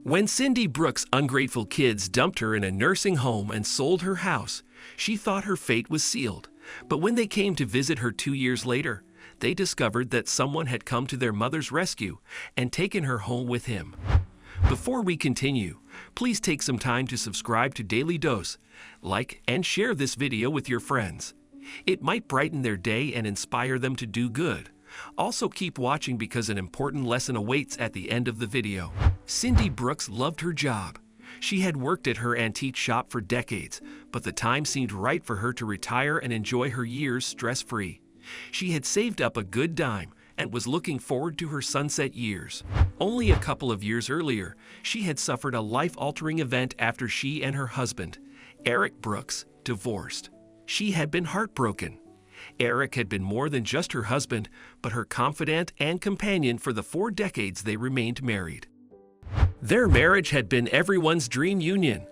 When Cindy Brooks' ungrateful kids dumped her in a nursing home and sold her house, she thought her fate was sealed. But when they came to visit her 2 years later, they discovered that someone had come to their mother's rescue and taken her home with him. Before we continue, please take some time to subscribe to Dailydose, like and share this video with your friends. It might brighten their day and inspire them to do good. Also keep watching because an important lesson awaits at the end of the video. Cindy Brooks loved her job. She had worked at her antique shop for decades, but the time seemed right for her to retire and enjoy her years stress-free. She had saved up a good dime and was looking forward to her sunset years. Only a couple of years earlier, she had suffered a life-altering event after she and her husband, Eric Brooks, divorced. She had been heartbroken. Eric had been more than just her husband, but her confidant and companion for the 4 decades they remained married. Their marriage had been everyone's dream union.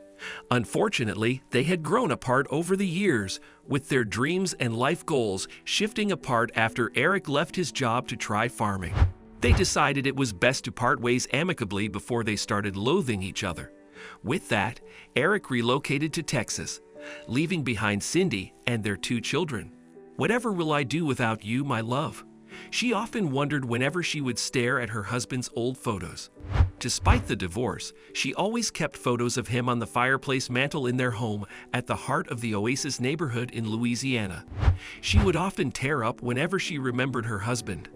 Unfortunately, they had grown apart over the years, with their dreams and life goals shifting apart after Eric left his job to try farming. They decided it was best to part ways amicably before they started loathing each other. With that, Eric relocated to Texas, leaving behind Cindy and their 2 children. "Whatever will I do without you, my love?" She often wondered whenever she would stare at her husband's old photos. Despite the divorce, she always kept photos of him on the fireplace mantel in their home at the heart of the Oasis neighborhood in Louisiana. She would often tear up whenever she remembered her husband.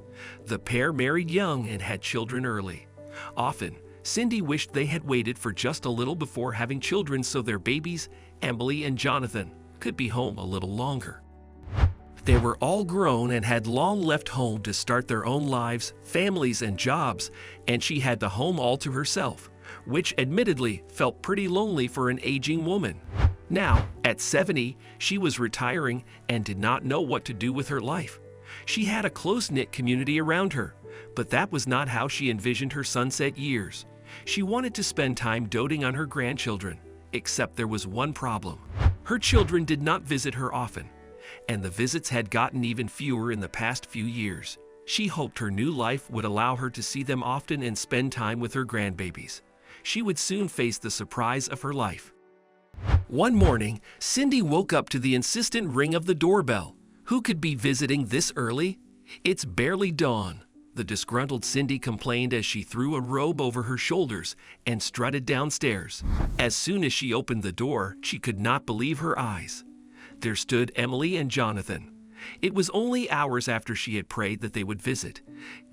The pair married young and had children early. Often, Cindy wished they had waited for just a little before having children so their babies, Emily and Jonathan, could be home a little longer. They were all grown and had long left home to start their own lives, families, and jobs, and she had the home all to herself, which admittedly felt pretty lonely for an aging woman. Now, at 70, she was retiring and did not know what to do with her life. She had a close-knit community around her, but that was not how she envisioned her sunset years. She wanted to spend time doting on her grandchildren, except there was one problem. Her children did not visit her often, and the visits had gotten even fewer in the past few years. She hoped her new life would allow her to see them often and spend time with her grandbabies. She would soon face the surprise of her life. One morning, Cindy woke up to the insistent ring of the doorbell. Who could be visiting this early? It's barely dawn, the disgruntled Cindy complained as she threw a robe over her shoulders and strutted downstairs. As soon as she opened the door, she could not believe her eyes. There stood Emily and Jonathan. It was only hours after she had prayed that they would visit.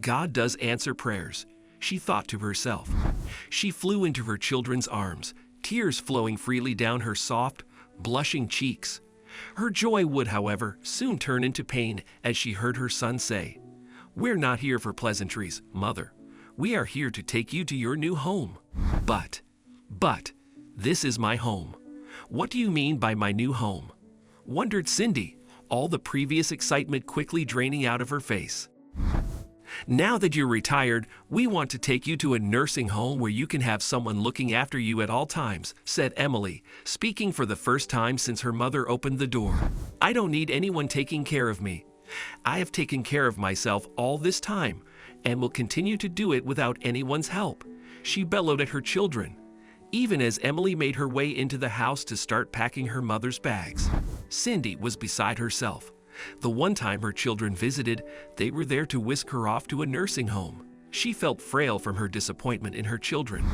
God does answer prayers, she thought to herself. She flew into her children's arms, tears flowing freely down her soft, blushing cheeks. Her joy would, however, soon turn into pain as she heard her son say, "We're not here for pleasantries, Mother. We are here to take you to your new home." But, this is my home. What do you mean by my new home? Wondered Cindy, all the previous excitement quickly draining out of her face. "Now that you're retired, we want to take you to a nursing home where you can have someone looking after you at all times," said Emily, speaking for the first time since her mother opened the door. "I don't need anyone taking care of me. I have taken care of myself all this time and will continue to do it without anyone's help," she bellowed at her children, even as Emily made her way into the house to start packing her mother's bags. Cindy was beside herself. The one time her children visited, they were there to whisk her off to a nursing home. She felt frail from her disappointment in her children.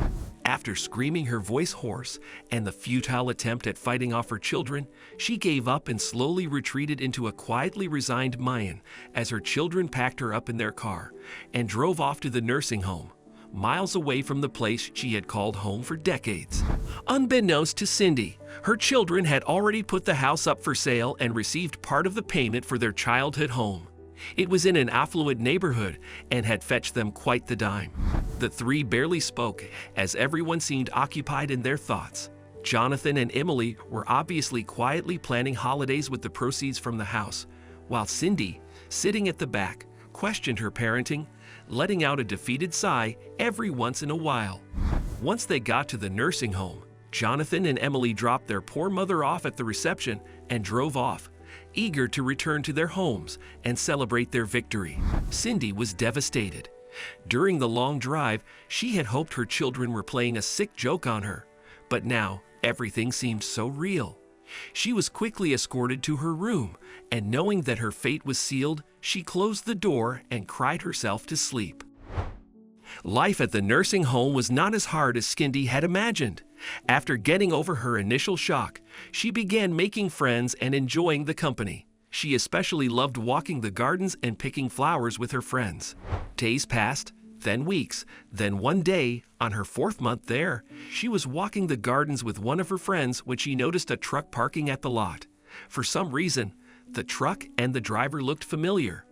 After screaming her voice hoarse and the futile attempt at fighting off her children, she gave up and slowly retreated into a quietly resigned Mayan as her children packed her up in their car and drove off to the nursing home, miles away from the place she had called home for decades. Unbeknownst to Cindy, her children had already put the house up for sale and received part of the payment for their childhood home. It was in an affluent neighborhood and had fetched them quite the dime. The 3 barely spoke, as everyone seemed occupied in their thoughts. Jonathan and Emily were obviously quietly planning holidays with the proceeds from the house, while Cindy, sitting at the back, questioned her parenting, letting out a defeated sigh every once in a while. Once they got to the nursing home, Jonathan and Emily dropped their poor mother off at the reception and drove off, eager to return to their homes and celebrate their victory. Cindy was devastated. During the long drive, she had hoped her children were playing a sick joke on her, but now everything seemed so real. She was quickly escorted to her room, and knowing that her fate was sealed, she closed the door and cried herself to sleep. Life at the nursing home was not as hard as Skindy had imagined. After getting over her initial shock, she began making friends and enjoying the company. She especially loved walking the gardens and picking flowers with her friends. Days passed, then weeks, then one day, on her 4th month there, she was walking the gardens with one of her friends when she noticed a truck parking at the lot. For some reason, the truck and the driver looked familiar.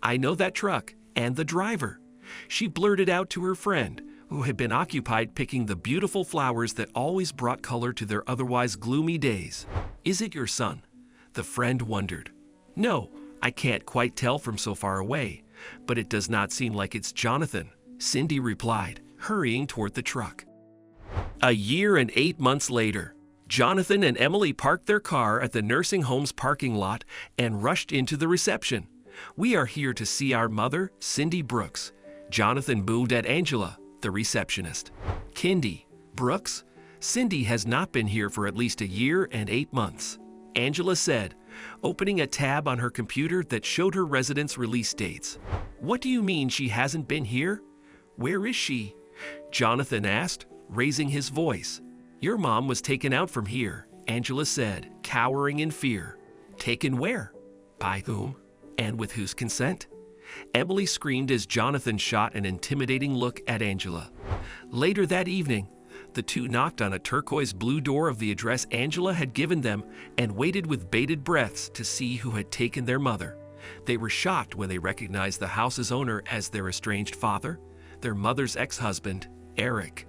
"I know that truck and the driver," she blurted out to her friend, who had been occupied picking the beautiful flowers that always brought color to their otherwise gloomy days. "Is it your son?" The friend wondered. "No, I can't quite tell from so far away, but it does not seem like it's Jonathan," Cindy replied, hurrying toward the truck. A year and 8 months later, Jonathan and Emily parked their car at the nursing home's parking lot and rushed into the reception. "We are here to see our mother, Cindy Brooks." Jonathan boomed at Angela, the receptionist. "Kindy, Brooks? Cindy has not been here for at least a year and 8 months," Angela said, opening a tab on her computer that showed her residence release dates. "What do you mean she hasn't been here? Where is she?" Jonathan asked, raising his voice. "Your mom was taken out from here," Angela said, cowering in fear. "Taken where? By whom? And with whose consent?" Emily screamed as Jonathan shot an intimidating look at Angela. Later that evening, the two knocked on a turquoise blue door of the address Angela had given them and waited with bated breaths to see who had taken their mother. They were shocked when they recognized the house's owner as their estranged father, their mother's ex-husband, Eric.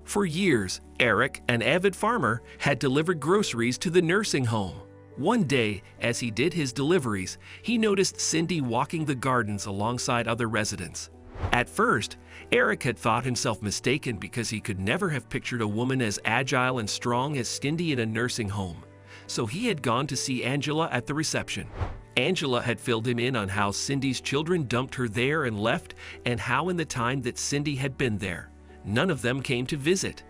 For years, Eric, an avid farmer, had delivered groceries to the nursing home. One day, as he did his deliveries, he noticed Cindy walking the gardens alongside other residents. At first, Eric had thought himself mistaken because he could never have pictured a woman as agile and strong as Cindy in a nursing home. So he had gone to see Angela at the reception. Angela had filled him in on how Cindy's children dumped her there and left, and how in the time that Cindy had been there, none of them came to visit.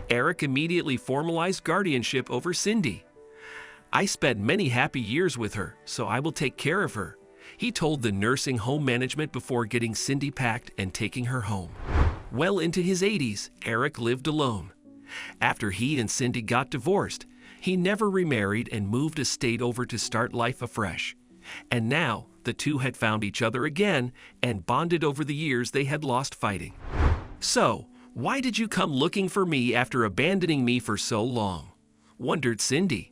Eric immediately formalized guardianship over Cindy. "I spent many happy years with her, so I will take care of her," he told the nursing home management before getting Cindy packed and taking her home. Well into his 80s, Eric lived alone. After he and Cindy got divorced, he never remarried and moved a state over to start life afresh. And now, the two had found each other again and bonded over the years they had lost fighting. "So, why did you come looking for me after abandoning me for so long?" wondered Cindy.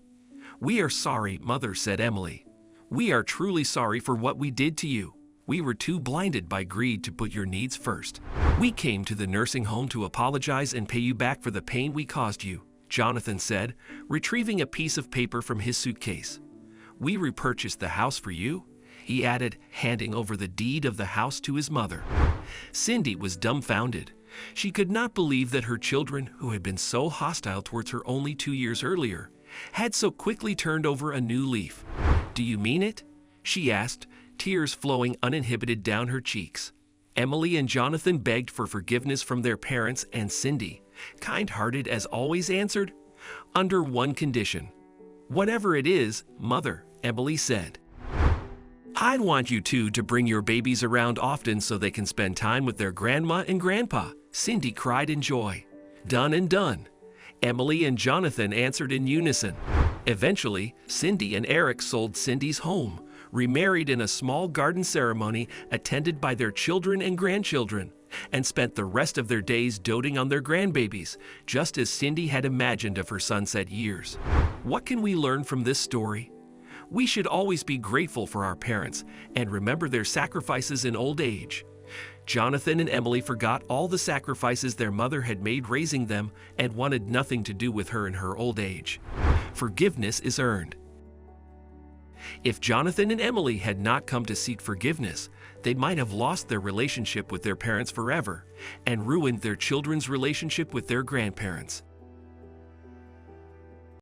"We are sorry, Mother," said Emily. "We are truly sorry for what we did to you. We were too blinded by greed to put your needs first. We came to the nursing home to apologize and pay you back for the pain we caused you," Jonathan said, retrieving a piece of paper from his suitcase. "We repurchased the house for you," he added, handing over the deed of the house to his mother. Cindy was dumbfounded. She could not believe that her children, who had been so hostile towards her only 2 years earlier, had so quickly turned over a new leaf. "Do you mean it?" she asked, tears flowing uninhibited down her cheeks. Emily and Jonathan begged for forgiveness from their parents, and Cindy, kind-hearted as always, answered, "Under one condition." "Whatever it is, Mother," Emily said. "I want you two to bring your babies around often so they can spend time with their grandma and grandpa," Cindy cried in joy. "Done and done," Emily and Jonathan answered in unison. Eventually, Cindy and Eric sold Cindy's home, remarried in a small garden ceremony attended by their children and grandchildren, and spent the rest of their days doting on their grandbabies, just as Cindy had imagined of her sunset years. What can we learn from this story? We should always be grateful for our parents and remember their sacrifices in old age. Jonathan and Emily forgot all the sacrifices their mother had made raising them and wanted nothing to do with her in her old age. Forgiveness is earned. If Jonathan and Emily had not come to seek forgiveness, they might have lost their relationship with their parents forever and ruined their children's relationship with their grandparents.